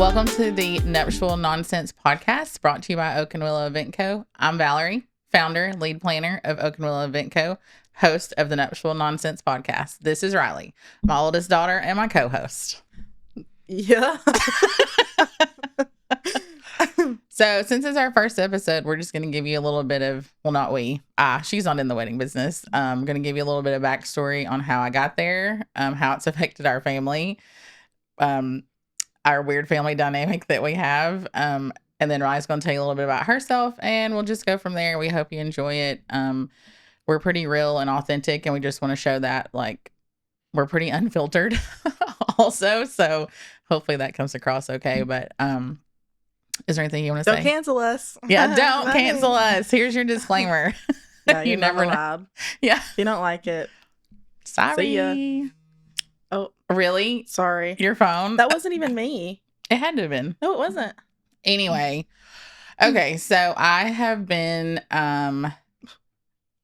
Welcome to the Nuptial Nonsense Podcast, brought to you by Oak and Willow Event Co. I'm Valerie, founder, lead planner of Oak and Willow Event Co., host of the Nuptial Nonsense Podcast. This is Riley, my oldest daughter and my co-host. Yeah. So since it's our first episode, we're just going to give you a little bit of, well, not we, she's not in the wedding business. I'm going to give you a little bit of backstory on how I got there, how it's affected our family, our weird family dynamic that we have. And then Riley's going to tell you a little bit about herself, and we'll just go from there. We hope you enjoy it. We're pretty real and authentic, and we just want to show that, like, we're pretty unfiltered also. So hopefully that comes across okay. But is there anything you want to say? Don't cancel us. Yeah, don't cancel us. Here's your disclaimer. Yeah, You you're never not know. allowed. Yeah. If you don't like it. Sorry. See ya. Oh, Really? sorry. Your phone? That wasn't even me. It had to have been. No, it wasn't. Anyway. Okay, so I have been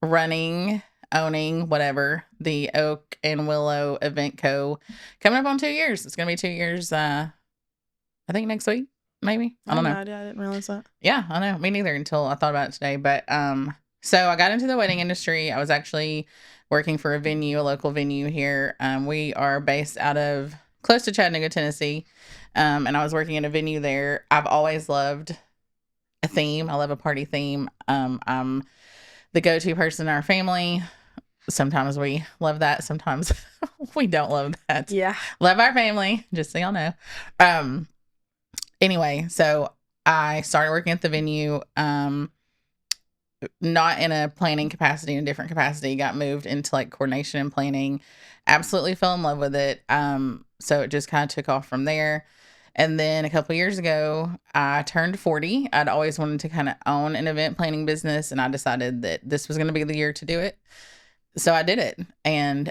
running, owning, whatever, the Oak and Willow Event Co. coming up on 2 years. It's going to be 2 years, I think next week, maybe. I don't know. No idea. I didn't realize that. Yeah, I know. Me neither until I thought about it today. But so I got into the wedding industry. I was actually working for a venue, a local venue here. We are based out of close to Chattanooga, Tennessee. And I was working in a venue there. I've always loved a theme. I love a party theme. I'm the go-to person in our family. Sometimes we love that. Sometimes we don't love that. Yeah. Love our family, just so y'all know. Anyway, so I started working at the venue, not in a planning capacity, in a different capacity, got moved into like coordination and planning, absolutely fell in love with it. So it just kind of took off from there. And then a couple of years ago, I turned 40. I'd always wanted to kind of own an event planning business, and I decided that this was going to be the year to do it. So I did it. And,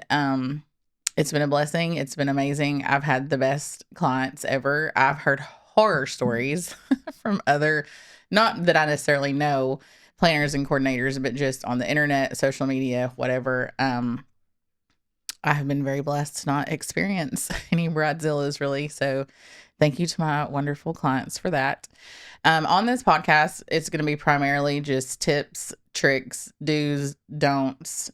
it's been a blessing. It's been amazing. I've had the best clients ever. I've heard horror stories from other, not that I necessarily know, planners and coordinators, but just on the internet, social media, whatever. I have been very blessed to not experience any bridezillas, really. So thank you to my wonderful clients for that. On this podcast, it's going to be primarily just tips, tricks, do's, don'ts,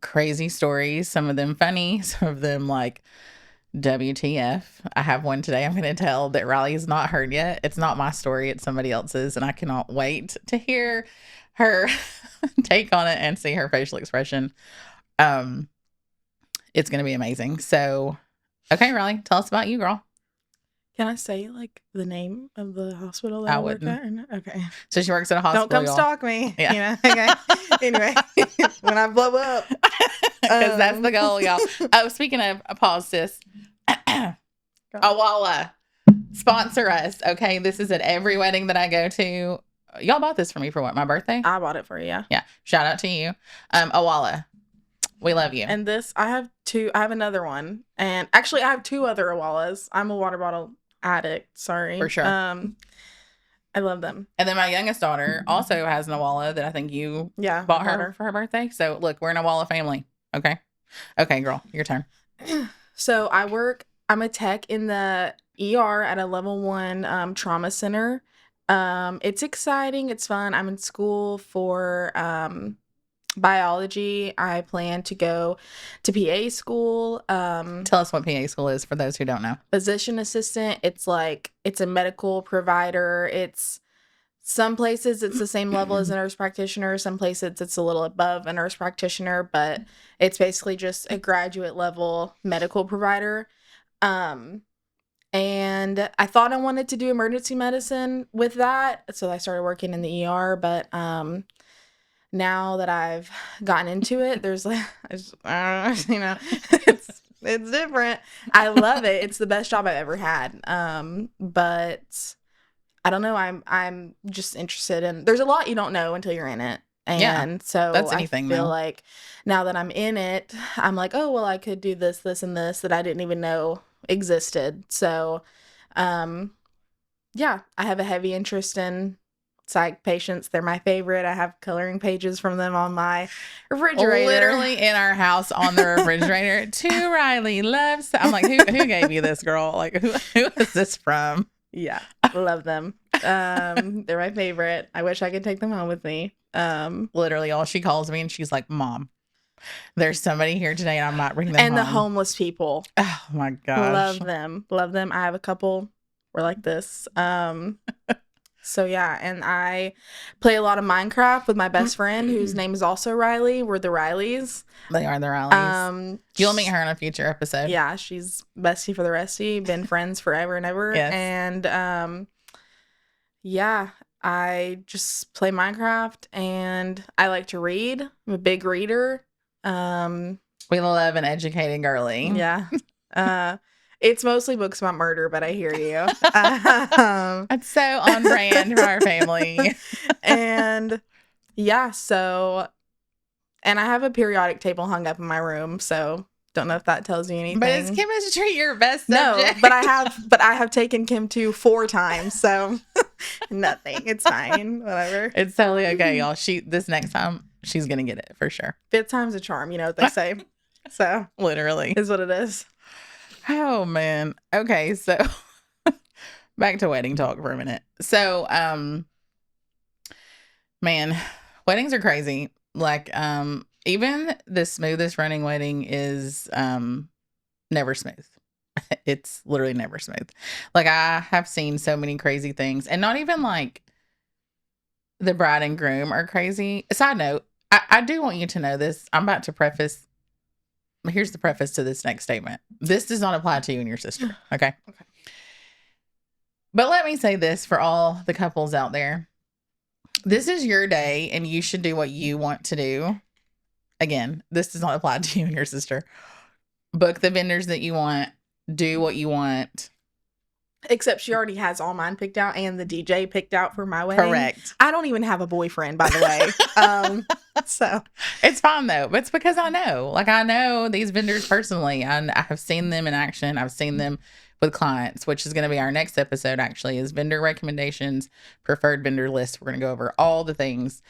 crazy stories, some of them funny, some of them like WTF. I have one today I'm going to tell that Riley's not heard yet. It's not my story, it's somebody else's, and I cannot wait to hear her take on it and see her facial expression. It's going to be amazing. So, okay, Riley, tell us about you, girl. Can I say like the name of the hospital that I work wouldn't. at? Or no? Okay. So she works at a hospital. Don't come y'all. stalk me. Yeah. You know? Okay. Anyway, when I blow up. Because that's the goal, y'all. Oh, speaking of, pause, sis. Awala, sponsor us, okay? This is at every wedding that I go to. Y'all bought this for me for what, my birthday? I bought it for you. Yeah. Yeah, shout out to you. Awala, we love you. And this, I have another one. And actually, I have two other Awalas. I'm a water bottle addict. Sorry. For sure. I love them. And then my youngest daughter also has an Awala that I think you Yeah. bought her for her birthday. So look, we're an Awala family, okay? Okay, girl, your turn. So I'm a tech in the ER at a level 1 trauma center. It's exciting. It's fun. I'm in school for biology. I plan to go to PA school. Tell us what PA school is for those who don't know. Physician assistant. It's a medical provider. It's some places it's the same level as a nurse practitioner. Some places it's a little above a nurse practitioner, but it's basically just a graduate level medical provider. And I thought I wanted to do emergency medicine with that, so I started working in the ER. But now that I've gotten into it, there's like, it's different. I love it. It's the best job I've ever had. But I don't know. I'm just interested in. There's a lot you don't know until you're in it. And so that's anything, I feel though. like now that I'm in it, I'm like, oh, well, I could do this, this, and this that I didn't even know existed. So, yeah, I have a heavy interest in psych patients. They're my favorite. I have coloring pages from them on my refrigerator. Literally in our house on the refrigerator. To Riley loves. I'm like, who gave you this, girl? Like, who is this from? Yeah, love them. They're my favorite. I wish I could take them home with me. Literally, all she calls me and she's like, Mom, there's somebody here today and I'm not bringing them and home. the homeless people. Oh my gosh. Love them. Love them. I have a couple. We're like this. So yeah, and I play a lot of Minecraft with my best friend whose name is also Riley. We're the Rileys. They are the Rileys. You'll meet her in a future episode. Yeah, she's bestie for the restie. Been friends forever and ever. Yes. And yeah, I just play Minecraft and I like to read. I'm a big reader. We love an educated girly. Yeah. It's mostly books about murder, but I hear you. That's so on brand for our family. And yeah, so, and I have a periodic table hung up in my room, so don't know if that tells you anything. But is chemistry your best subject? No, but I have taken Chem 2 4 times, so nothing. It's fine. Whatever. It's totally okay, y'all. This next time, she's gonna get it for sure. 5th time's a charm, you know what they say. So literally is what it is. Oh man. Okay, so back to wedding talk for a minute. So man, weddings are crazy. Like even the smoothest running wedding is never smooth. It's literally never smooth. Like I have seen so many crazy things, and not even like the bride and groom are crazy. Side note, I do want you to know this. I'm about to preface. Here's the preface to this next statement. This does not apply to you and your sister. Okay. Okay. But let me say this for all the couples out there. This is your day and you should do what you want to do. Again, this does not apply to you and your sister. Book the vendors that you want. Do what you want. Except she already has all mine picked out and the DJ picked out for my wedding. Correct. I don't even have a boyfriend, by the way. So it's fine though. But it's because I know. Like I know these vendors personally. And I have seen them in action. I've seen them with clients, which is going to be our next episode actually, is vendor recommendations, preferred vendor list. We're going to go over all the things.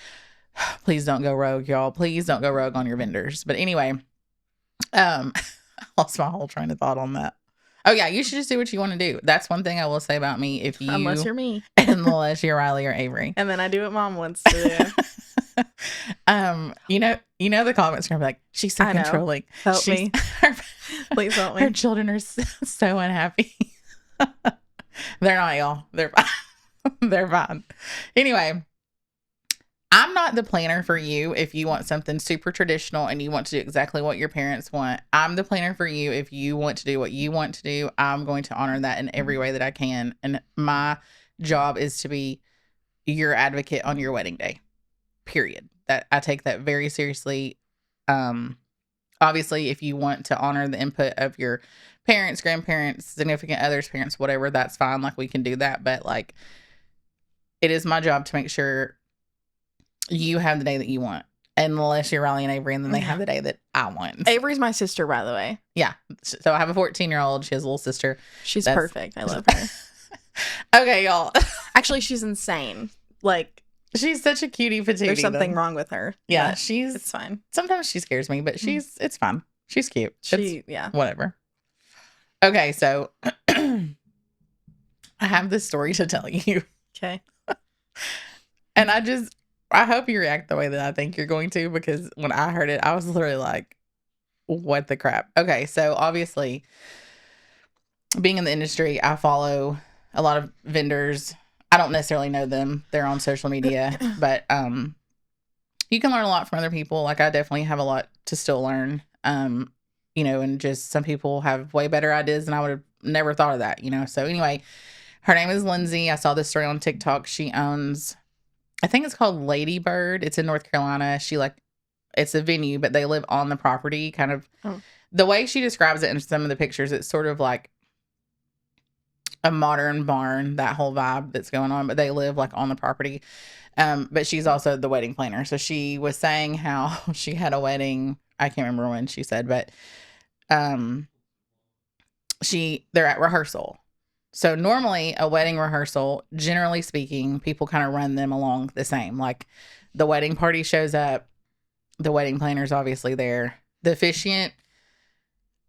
Please don't go rogue, y'all. Please don't go rogue on your vendors. But anyway, I lost my whole train of thought on that. Oh yeah, you should just do what you want to do. That's one thing I will say about me. If you, unless you're me, unless you're Riley or Avery, and then I do what Mom wants to do. you know the comments are gonna be like, she's so controlling. Help me, please help me. Her children are so unhappy. They're not, y'all. They're fine. They're fine. Anyway. I'm not the planner for you if you want something super traditional and you want to do exactly what your parents want. I'm the planner for you if you want to do what you want to do. I'm going to honor that in every way that I can. And my job is to be your advocate on your wedding day. Period. That I take that very seriously. Obviously, if you want to honor the input of your parents, grandparents, significant others, parents, whatever, that's fine. Like we can do that. But like, it is my job to make sure you have the day that you want, unless you're Riley and Avery, and then they have the day that I want. Avery's my sister, by the way. Yeah. So I have a 14-year-old. She has a little sister. She's perfect. I love her. Okay, y'all. Actually, she's insane. Like, she's such a cutie patootie. There's something wrong with her. Yeah, it's fine. Sometimes she scares me, but it's fine. She's cute. Yeah. Whatever. Okay, so I have this story to tell you. Okay. And I hope you react the way that I think you're going to, because when I heard it, I was literally like, what the crap? Okay, so obviously, being in the industry, I follow a lot of vendors. I don't necessarily know them. They're on social media, but you can learn a lot from other people. Like I definitely have a lot to still learn. And just some people have way better ideas than I would have never thought of that, So anyway, her name is Lindsay. I saw this story on TikTok. She owns, I think it's called Lady Bird. It's in North Carolina. It's a venue, but they live on the property. Kind of the way she describes it in some of the pictures, it's sort of like a modern barn, that whole vibe that's going on, but they live like on the property. But she's also the wedding planner. So she was saying how she had a wedding. I can't remember when she said, but they're at rehearsal So normally a wedding rehearsal, generally speaking, people kind of run them along the same. Like the wedding party shows up, the wedding planner's obviously there. The officiant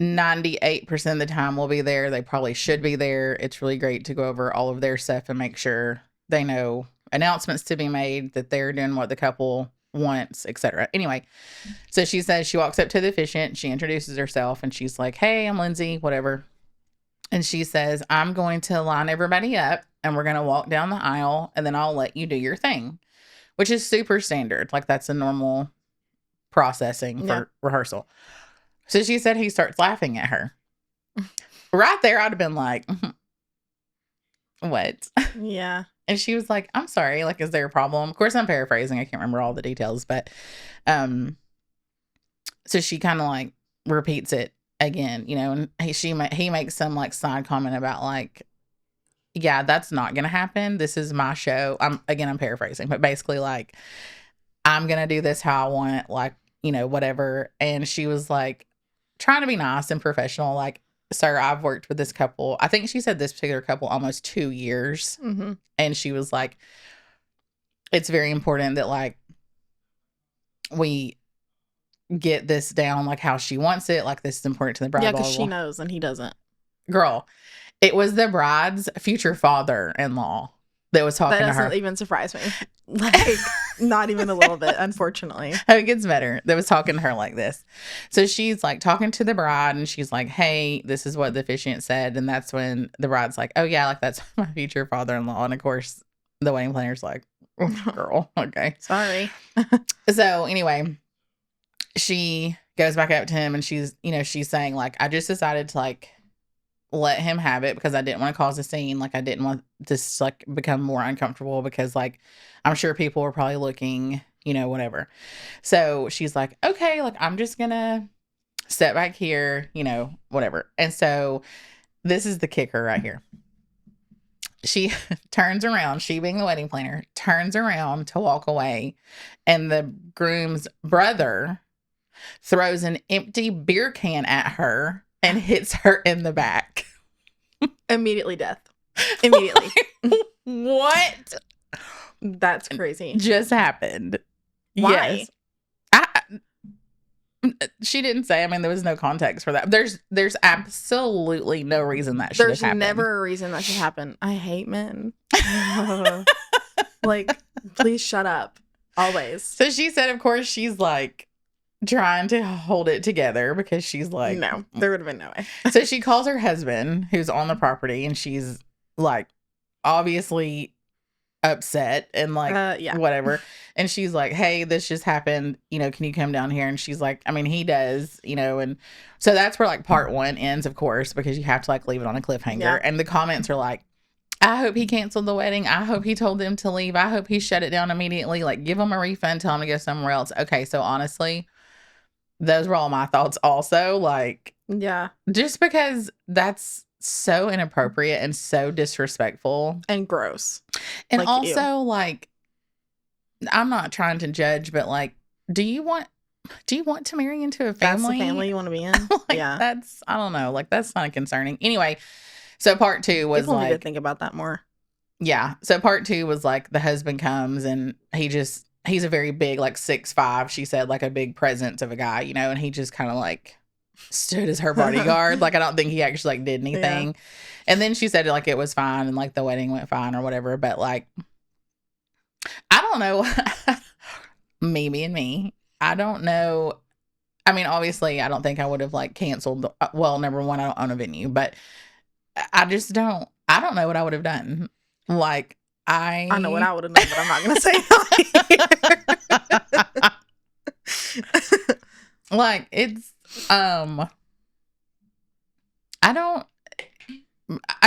98% of the time will be there. They probably should be there. It's really great to go over all of their stuff and make sure they know announcements to be made, that they're doing what the couple wants, etc. Anyway, so she says she walks up to the officiant, she introduces herself, and she's like, "Hey, I'm Lindsay, whatever." And she says, "I'm going to line everybody up and we're going to walk down the aisle and then I'll let you do your thing," which is super standard. Like that's a normal processing for rehearsal. So she said he starts laughing at her. Right there, I'd have been like, "What?" Yeah. And she was like, "I'm sorry. Like, is there a problem?" Of course, I'm paraphrasing. I can't remember all the details, but so she kind of like repeats it again, you know, and he makes some like side comment about like, "Yeah, that's not gonna happen. This is my show." I'm paraphrasing, but basically like, "I'm gonna do this how I want it, like, you know, whatever." And she was like trying to be nice and professional, like, "Sir, I've worked with this couple." I think she said this particular couple almost 2 years. Mm-hmm. And she was like, "It's very important that like we get this down like how she wants it. Like this is important to the bride." Yeah, because she knows and he doesn't. Girl, it was the bride's future father-in-law that was talking to her. That doesn't even surprise me. Like, not even a little bit, unfortunately. Oh, it gets better. That was talking to her like this. So she's like talking to the bride and she's like, "Hey, this is what the officiant said." And that's when the bride's like, "Oh yeah, like that's my future father-in-law." And of course, the wedding planner's like, "Oh, girl, okay. Sorry." So anyway, she goes back up to him and she's saying like, "I just decided to like let him have it because I didn't want to cause a scene. Like I didn't want this to like become more uncomfortable because like I'm sure people were probably looking, you know, whatever." So she's like, "Okay, like I'm just gonna step back here, you know, whatever." And so this is the kicker right here. She turns around, she being the wedding planner, turns around to walk away, and the groom's brother throws an empty beer can at her and hits her in the back. Immediately death. Immediately. What? That's crazy. Just happened. Why? Yes. She didn't say. I mean, there was no context for that. There's absolutely no reason that should have happened. There's never a reason that should happen. I hate men. Like, please shut up. Always. So she said, of course, she's like trying to hold it together because she's like, no, there would have been no way. So she calls her husband who's on the property and she's like obviously upset and like whatever. And she's like, "Hey, this just happened, you know, can you come down here?" And she's like, I mean, he does, you know. And so that's where like part one ends, of course, because you have to like leave it on a cliffhanger. Yeah. And the comments are like, "I hope he canceled the wedding. I hope he told them to leave. I hope he shut it down immediately. Like, give them a refund, tell them to go somewhere else." Okay, so honestly, those were all my thoughts also. Like, yeah, just because that's so inappropriate and so disrespectful and gross. And like, also like, I'm not trying to judge, but like, do you want to marry into a family? That's the family you want to be in? Like, yeah, that's, I don't know, like that's kind of concerning. Anyway, so part two was people like, need to think about that more. Yeah, so part two was like the husband comes and he's a very big, like 6'5", she said, like a big presence of a guy, you know, and he just kind of like stood as her bodyguard. Like I don't think he actually like did anything. Yeah. And then she said like it was fine and like the wedding went fine or whatever, but like I don't know. me, I don't know. I mean, obviously I don't think I would have like canceled well, number one, I don't own a venue, but I just don't know what I would have done. Like I know what I would have done, but I'm not gonna say it. Like it's I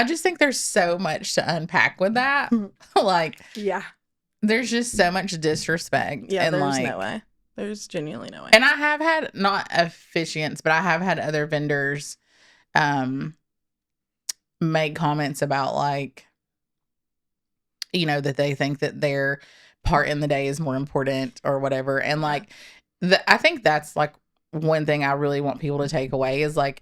just think there's so much to unpack with that. Like, yeah, there's just so much disrespect. Yeah, and there's like, no way. There's genuinely no way. And I have had not officiants, but I have had other vendors make comments about like, you know, that they think that their part in the day is more important or whatever. And like, I think that's like one thing I really want people to take away is like,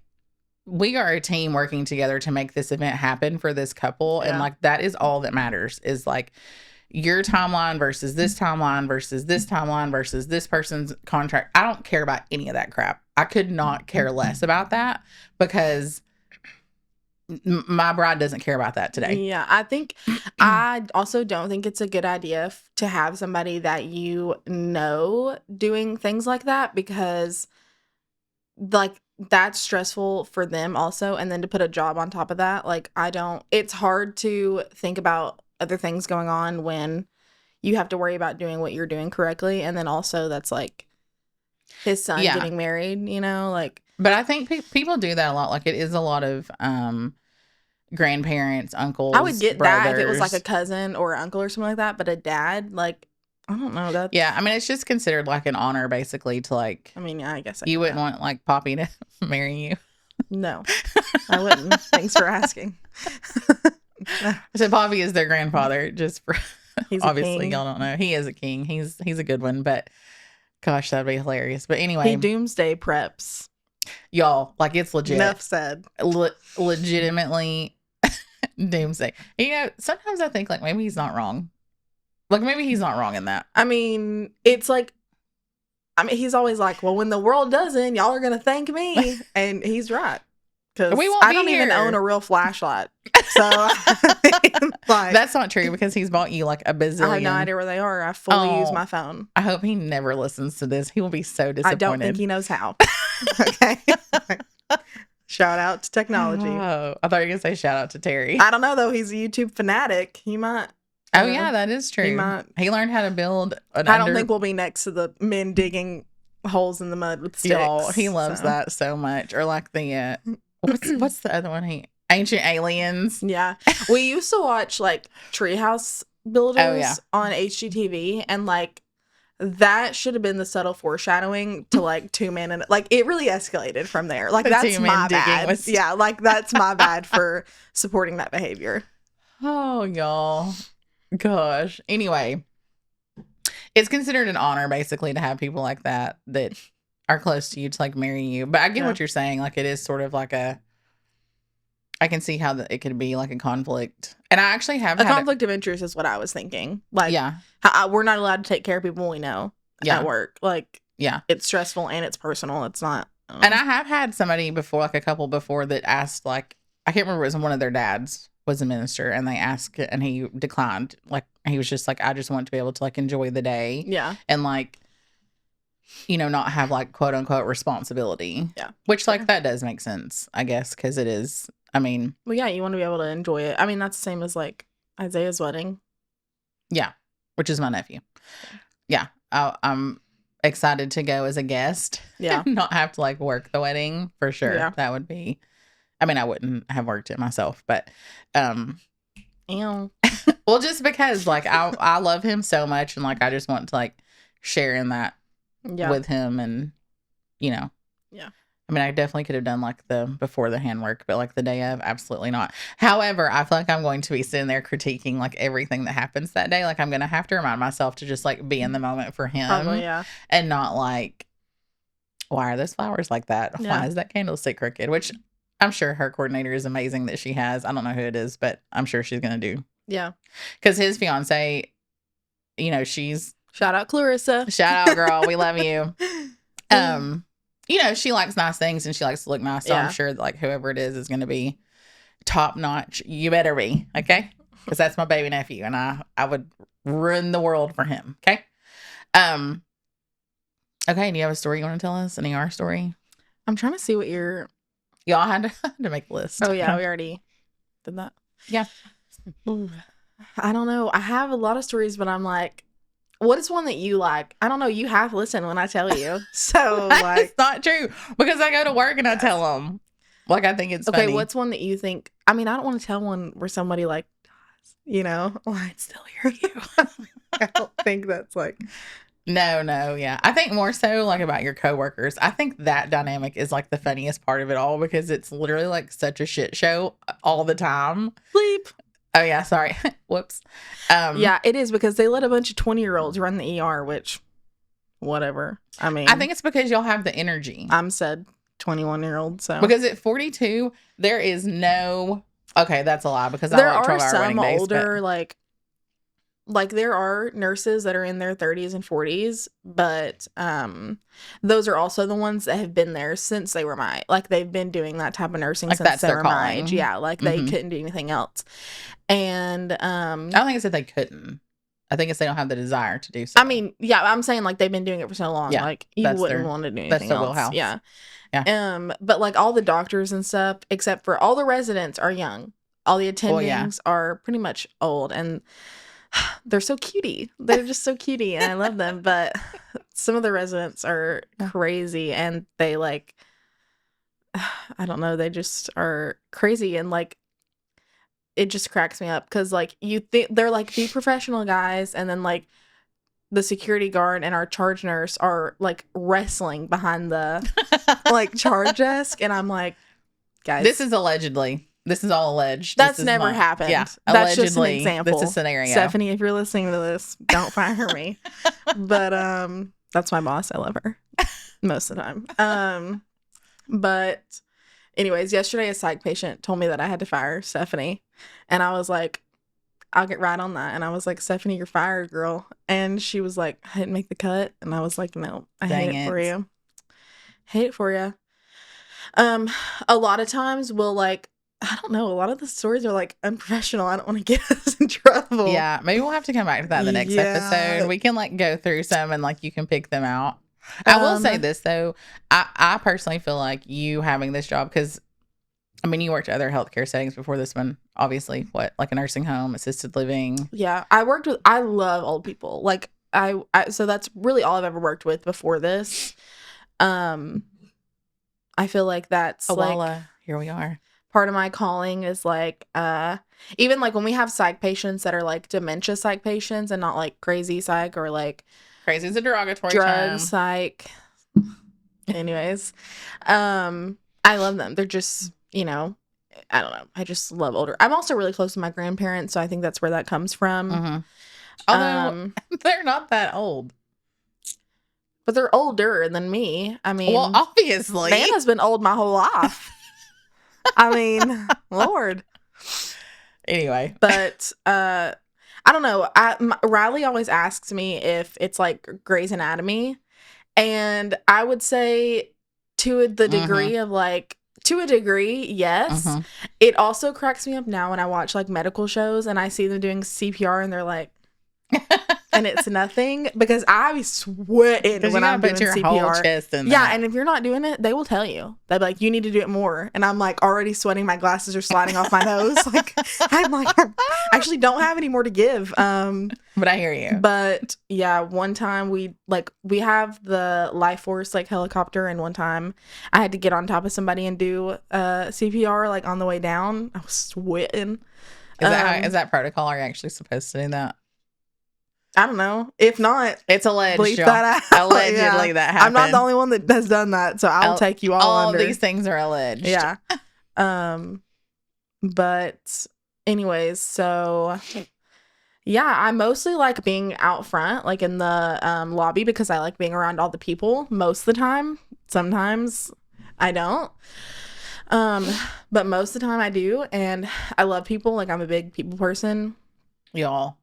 we are a team working together to make this event happen for this couple. And Yeah. like, that is all that matters, is like your timeline versus this timeline versus this timeline versus this person's contract. I don't care about any of that crap. I could not care less about that, because my bride doesn't care about that today. Yeah, I think I also don't think it's a good idea to have somebody that you know doing things like that, because like that's stressful for them also, and then to put a job on top of that, like it's hard to think about other things going on when you have to worry about doing what you're doing correctly, and then also that's like his son getting married, you know, like. But I think people do that a lot. Like, it is a lot of grandparents, uncles, I would get brothers. that if it was like a cousin or uncle or something like that, but a dad, like, I don't know. That. Yeah, I mean, it's just considered like an honor, basically, to like. I mean, yeah, I guess you wouldn't want like Poppy to marry you. No, I wouldn't. Thanks for asking. So Poppy is their grandfather, just for He's obviously y'all don't know. He is a king. He's a good one, but gosh, that'd be hilarious. But anyway, he doomsday preps. Y'all, like, it's legit. Enough said. Legitimately doomsday. You know, sometimes I think like maybe he's not wrong. Like, maybe he's not wrong in that. I mean, it's like, he's always like, well, when the world doesn't, y'all are going to thank me. And he's right. Because I don't even own a real flashlight. So, like, that's not true, because he's bought you like a bazillion. I have no idea where they are. I fully use my phone. I hope he never listens to this. He will be so disappointed. I don't think he knows how. Okay. Shout out to technology. Oh, I thought you were going to say shout out to Terry. I don't know, though. He's a YouTube fanatic. He might. Oh, yeah, that is true. He learned how to build I don't think we'll be next to the men digging holes in the mud with sticks. Y'all, he loves that so much. Or like the, what's the other one? Ancient Aliens. Yeah. We used to watch like Treehouse Builders on HGTV, and like that should have been the subtle foreshadowing to like Two Men, and like it really escalated from there. Like, that's my bad. Yeah, like that's my bad for supporting that behavior. Oh, y'all. Gosh. Anyway, it's considered an honor basically to have people like that are close to you to like marry you. But I get what you're saying. Like, it is sort of like I can see how it could be like a conflict. And I actually have a conflict of interest is what I was thinking. Like, we're not allowed to take care of people we know at work. Like, it's stressful and it's personal. It's not. And I have had somebody before, like a couple before, that asked, like, I can't remember, it was one of their dads was a minister, and they asked, and he declined. Like, he was just like, I just want to be able to like enjoy the day. Yeah. And like, you know, not have like quote unquote responsibility. Yeah. Which like that does make sense, I guess, because it is. I mean, well, yeah, you want to be able to enjoy it. I mean, that's the same as like Isaiah's wedding. Yeah. Which is my nephew. Yeah. I'm excited to go as a guest. Yeah. Not have to like work the wedding for sure. Yeah. That would be, I mean, I wouldn't have worked it myself, but Ew. Well, just because like I love him so much, and like I just want to like share in that with him, and you know. Yeah. I mean, I definitely could have done like the before the handwork, but like the day of, absolutely not. However, I feel like I'm going to be sitting there critiquing like everything that happens that day. Like, I'm going to have to remind myself to just like be in the moment for him. Probably, yeah. And not like, why are those flowers like that? Yeah. Why is that candlestick crooked? Which I'm sure her coordinator is amazing that she has. I don't know who it is, but I'm sure she's going to do. Yeah. Because his fiance, you know, she's. Shout out Clarissa. Shout out, girl. We love you. You know, she likes nice things and she likes to look nice. So I'm sure that, like, whoever it is going to be top notch. You better be. Okay. Because that's my baby nephew. And I would ruin the world for him. Okay. Okay. Do you have a story you want to tell us? An ER story? I'm trying to see what you're. Y'all had to make a list. Oh, yeah. We already did that. Yeah. I don't know. I have a lot of stories, but I'm like, what is one that you like? I don't know. You have to listen when I tell you. So, like. It's not true. Because I go to work and I tell them. Like, I think it's funny. Okay, what's one that you think? I mean, I don't want to tell one where somebody, like, dies, you know? Well, I still hear you. I don't think that's, like. No, yeah. I think more so, like, about your coworkers. I think that dynamic is, like, the funniest part of it all. Because it's literally, like, such a shit show all the time. Bleep. Oh, yeah, sorry. Whoops. Yeah, it is because they let a bunch of 20-year-olds run the ER, which, whatever. I mean. I think it's because y'all have the energy. I'm said 21-year-old. So Because at 42, there is no. Okay, that's a lie because I there like are 12-hour running some days. older like there are nurses that are in their 30s and 40s, but those are also the ones that have been there since they were they've been doing that type of nursing Like, since that's they their were my age. calling. Yeah, like they Mhm. couldn't do anything else. And I don't think it's that they couldn't. I think it's they don't have the desire to do so. I mean, yeah, I'm saying like they've been doing it for so long. Yeah, like you that's wouldn't their- want to do that's anything their else. wheelhouse. Yeah. Yeah. But like all the doctors and stuff, except for all the residents are young. All the Well, yeah. attendings are pretty much old, and they're so cutie. They're just so cutie, and I love them. But some of the residents are Yeah. crazy, and they like, I don't know, they just are crazy, and like, it just cracks me up because like you think they're like the professional guys, and then like the security guard and our charge nurse are like wrestling behind the like charge desk, and I'm like, guys, This is allegedly. This is all alleged. that's This is never not- happened. Yeah, That's just an allegedly, example. That's a scenario. Stephanie, if you're listening to this, don't fire me. But that's my boss. I love her most of the time. But anyways, yesterday a psych patient told me that I had to fire Stephanie, and I was like, I'll get right on that. And I was like, Stephanie, you're fired, girl. And she was like, I didn't make the cut. And I was like, no, I Dang hate it it. for you. Hate it for you. A lot of times we'll like, I don't know, a lot of the stories are like unprofessional. I don't want to get us in trouble. Yeah, maybe we'll have to come back to that in the next Yeah. episode. We can like go through some and like you can pick them out. I will say this though, I personally feel like you having this job, because I mean you worked at other healthcare settings before this one, obviously, like a nursing home, assisted living. Yeah, I love old people. Like I so that's really all I've ever worked with before this. I feel like that's like here we are. part of my calling is like even like when we have psych patients that are like dementia psych patients and not like crazy psych or like Crazy is a derogatory drug term. psych. Anyways, I love them. They're just, you know, I don't know. I just love older. I'm also really close to my grandparents, so I think that's where that comes from. Mhm. Although they're not that old. But they're older than me. I mean, Well, obviously. Nana's been old my whole life. I mean, Lord. Anyway. But I don't know. Riley always asks me if it's like Grey's Anatomy, and I would say to the degree of like, to a degree, yes. Mhm. It also cracks me up now when I watch like medical shows and I see them doing CPR and they're like, and it's nothing, because I be sweating Because when you I'm gotta doing put your whole CPR. chest in Yeah, that. and if you're not doing it, they will tell you. They'll be like, you need to do it more. And I'm like already sweating. My glasses are sliding off my nose. Like I'm like, I actually don't have any more to give. But I hear you. But yeah, one time we have the Life Force like helicopter, and one time I had to get on top of somebody and do CPR like on the way down. I was sweating. Is that protocol? Are you actually supposed to do that? I don't know. If not, It's alleged. bleep y'all. that out. Allegedly, Yeah. that happened. I'm not the only one that has done that, so I'll take you all All under. these things are alleged. Yeah. But anyways, so yeah, I mostly like being out front, like in the lobby, because I like being around all the people most of the time. Sometimes I don't. But most of the time I do, and I love people. Like I'm a big people person. Y'all.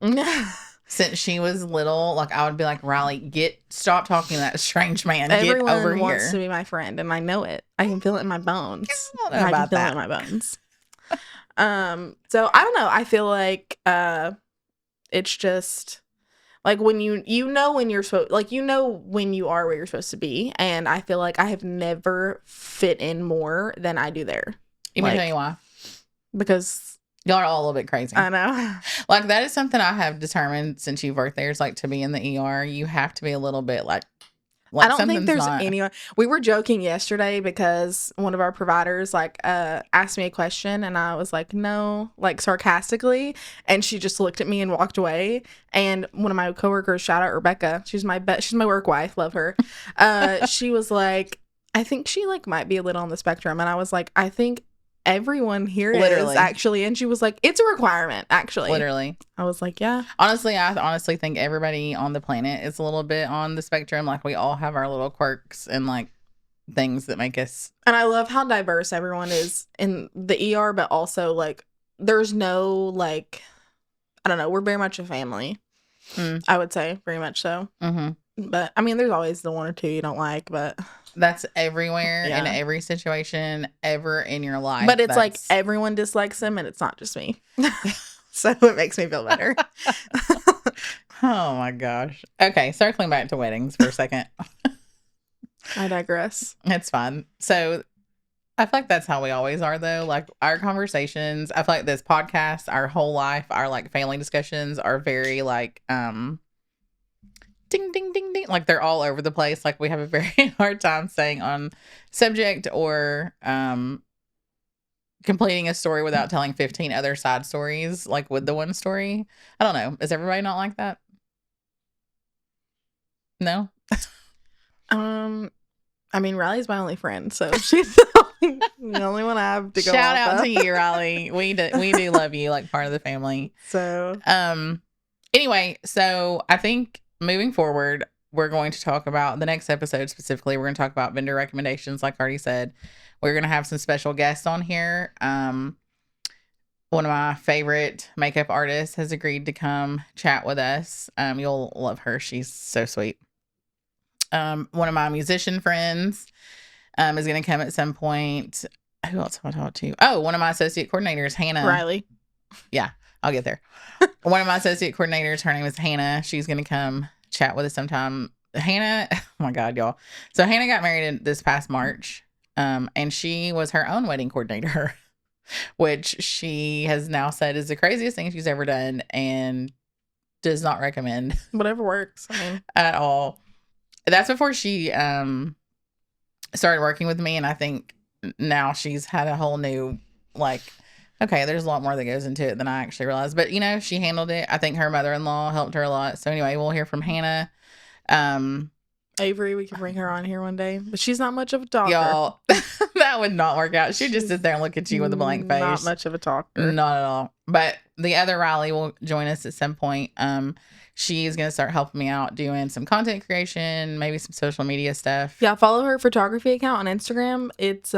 Since she was little, like I would be like, Riley, stop talking to that strange man. Everyone Get over wants here. to be my friend, and I know it. I can feel it in my bones. I don't know I can about feel it that. in my bones. So I don't know. I feel like it's just like when you know when you're supposed, like, you know when you are where you're supposed to be, and I feel like I have never fit in more than I do there. Let me like- tell you why. Because Y'all are all a little bit crazy. I know. Like that is something I have determined since you've worked there. Is like to be in the ER, you have to be a little bit like I don't think something's there's not- anyone. We were joking yesterday because one of our providers like asked me a question, and I was like, no, like sarcastically, and she just looked at me and walked away. And one of my coworkers, shout out Rebecca, she's my work wife, love her. She was like, I think she like might be a little on the spectrum, and I was like, I think everyone here Literally. is actually, and she was like, it's a requirement actually. Literally. I was like, yeah. Honestly, I honestly think everybody on the planet is a little bit on the spectrum. Like we all have our little quirks and like things that make us. And I love how diverse everyone is in the ER, but also like there's no like, I don't know, we're very much a family. I would say very much so. But I mean, there's always the one or two you don't like, but that's everywhere in Yeah. every situation ever in your life. but it's like That's- everyone dislikes him, and it's not just me. So it makes me feel better. oh my gosh. Okay, circling back to weddings for a second. I digress. It's fun. So I feel like that's how we always are, though. Like our conversations, I feel like this podcast, our whole life, our like family discussions are very like ding ding ding ding, like they're all over the place. Like we have a very hard time staying on subject or completing a story without telling 15 other side stories, like with the one story. I don't know. Is everybody not like that? No? I mean, Riley's my only friend, so she's the only one I have to go Shout off out of. to you, Riley. We do love you, like part of the family. So Anyway, so I think moving forward, we're going to talk about the next episode specifically. We're going to talk about vendor recommendations, like I already said. We're going to have some special guests on here. One of my favorite makeup artists has agreed to come chat with us. You'll love her. She's so sweet. One of my musician friends is going to come at some point. Who else have I talked to? Oh, one of my associate coordinators, Hannah. Riley. Yeah, I'll get there. One of my associate coordinators, her name is Hannah. She's going to come chat with us sometime. Hannah, oh my God, y'all. So Hannah got married this past March, and she was her own wedding coordinator, which she has now said is the craziest thing she's ever done and does not recommend Whatever works. I mean, at all. That's before she started working with me, and I think now she's had a whole new, like, okay, there's a lot more that goes into it than I actually realized. But, you know, she handled it. I think her mother-in-law helped her a lot. So, anyway, we'll hear from Hannah. Avery, we can bring her on here one day, but she's not much of a talker. Y'all, that would not work out. She'd just sit there and look at you with a blank face. Not much of a talker. Not at all. But the other Riley will join us at some point. She's going to start helping me out doing some content creation, maybe some social media stuff. Yeah, follow her photography account on Instagram. It's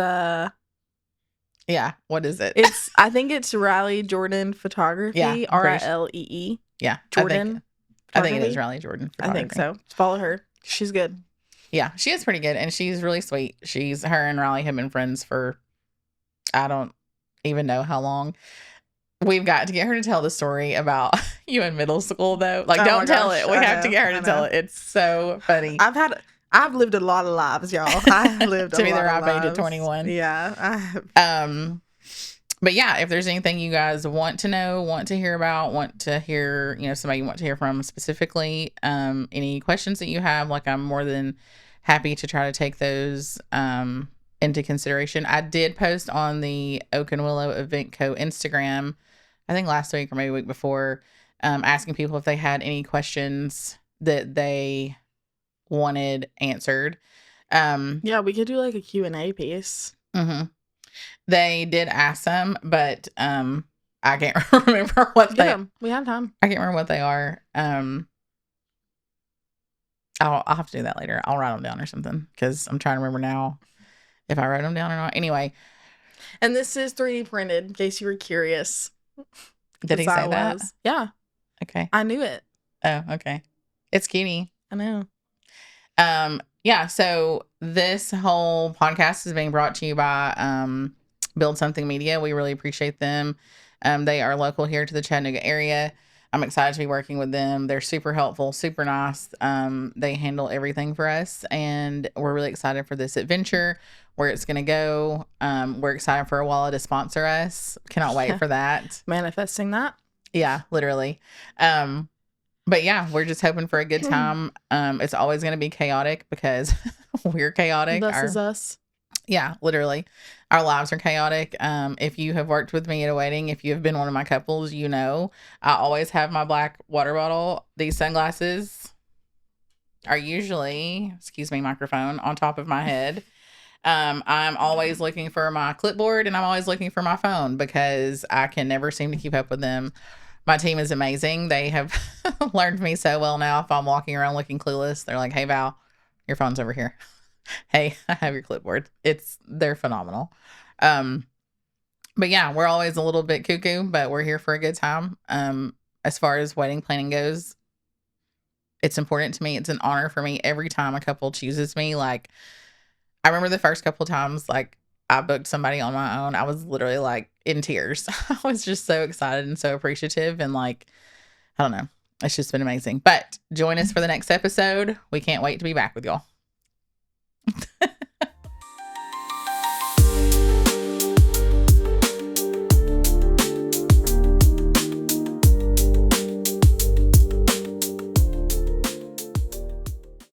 Yeah, what is it? It's I think it's Riley Jordan Photography. Yeah, I'm pretty RILEE. Yeah, Jordan. I think it is Riley Jordan. I think so. Follow her. She's good. Yeah, she is pretty good, and she's really sweet. Her and Riley have been friends for I don't even know how long. We've got to get her to tell the story about you in middle school, though. Like, Oh don't my tell gosh, it. We I have to know, get her I to tell know. it. It's so funny. I've lived a lot of lives, y'all. I've lived To a be the lot of ripe age of lives. 21. Yeah. I have. But yeah, if there's anything you guys want to know, want to hear about, want to hear, somebody you want to hear from specifically, any questions that you have, like I'm more than happy to try to take those into consideration. I did post on the Oak and Willow Event Co. Instagram, I think last week or maybe a week before, asking people if they had any questions that they wanted answered. Yeah, we could do like a Q&A piece. Mm-hmm. They did ask them, but I can't remember what they. Yeah, we have time. I can't remember what they are. I'll have to do that later. I'll write them down or something because I'm trying to remember now if I wrote them down or not. Anyway, And this is 3D printed, in case you were curious. did he say that? Yeah, Okay. I knew it. Oh, okay. It's cutie. I know. Yeah. So this whole podcast is being brought to you by Build Something Media. We really appreciate them. They are local here to the Chattanooga area. I'm excited to be working with them. They're super helpful, super nice. They handle everything for us, and we're really excited for this adventure, where it's going to go. We're excited for Awala to sponsor us. Cannot wait for that. Manifesting that. Yeah, literally. But yeah, we're just hoping for a good time. It's always going to be chaotic because we're chaotic. This is us. Yeah, literally. Our lives are chaotic. If you have worked with me at a wedding, if you have been one of my couples, you know, I always have my black water bottle. These sunglasses are usually, excuse me, microphone, on top of my head. I'm always looking for my clipboard, and I'm always looking for my phone because I can never seem to keep up with them. My team is amazing. They have learned me so well now. If I'm walking around looking clueless, they're like, "Hey, Val, your phone's over here." Hey, I have your clipboard. They're phenomenal. Um, but yeah, we're always a little bit cuckoo, but we're here for a good time. As far as wedding planning goes, it's important to me. It's an honor for me every time a couple chooses me. Like, I remember the first couple times, like, I booked somebody on my own. I was literally like in tears. I was just so excited and so appreciative. And like, I don't know, it's just been amazing. But join us for the next episode. We can't wait to be back with y'all.